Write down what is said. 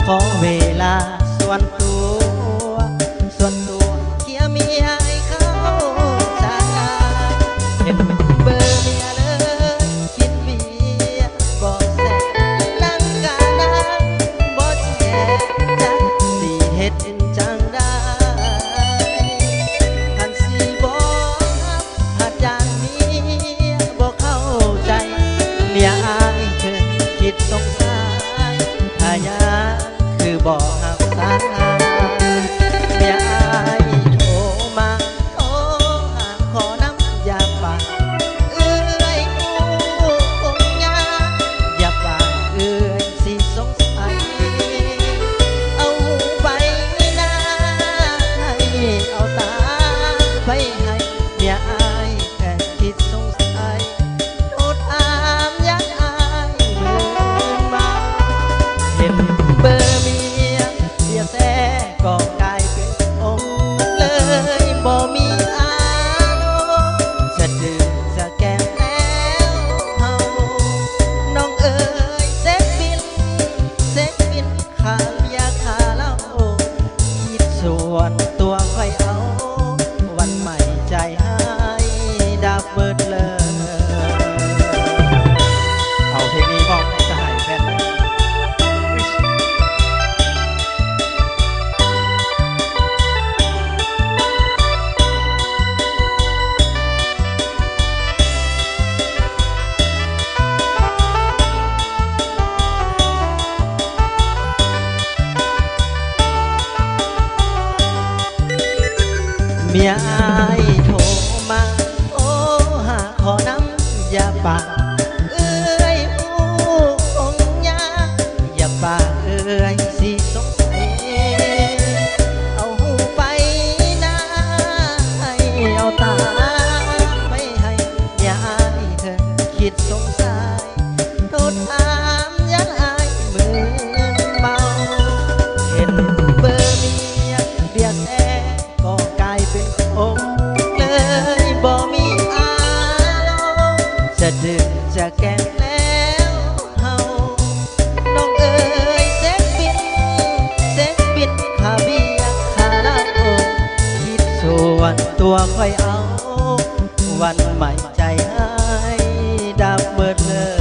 ขอเวลาส่วนตัวเคลียร์เมียให้เข้าใจเห็นเบอร์เมียเลยกินเบียร์บอกแสนั่งกานั่งบ่แช่จักสิเฮ็ดจังได้ทันสิบอกหาจางเมียบ่เข้าใจเมียอายเธอคิดสงสารถ้ายังคือบอกหักษาเมียอายโทรมาโทรหาขอน้ำยาปากเอื้อยกูคงยากอย่าปากเอื้อยสิสงสัยเอาหูไปนาให้เอาตาไปให้เมียอายแค่คิดสงสัยโทษอามยังอายเหมือนมาเห็นเบอร์เมียเสียแต่ก็กลายเป็นองค์เลยบ่มีอารมณ์จะดื่มจะแก้มแล้วเฮาน้องเอ๋ยเซ็กบินขาเบียร์ขาเหล้าคิดส่วนตัวค่อยเอาวันใหม่ใจให้ดับเบิดเลยเอาเพลงนี้บอกให้สหายแฟนเมียอายโทรมาโอ้หาขอน้ำอย่าปากเอื้อยผู้องยาอย่าปากเอื้อยสิสงสัยเอาหูไปนาให้เอาตาไปให้เมียอายเธอคิดสงสัยโทษถามยังอายเหมือนเมาเห็นเบอร์เมียเบียร์แท้ก็กลายเป็นองค์เลยบ่มีอารมณ์จะดื่มจะแก้มแล้วเฮาน้องเอ๋ยเซ็กบินขาเบียร์ขาเหล้าคิดส่วนตัวค่อยเอาวันใหม่ใจให้ดับเบิดเลย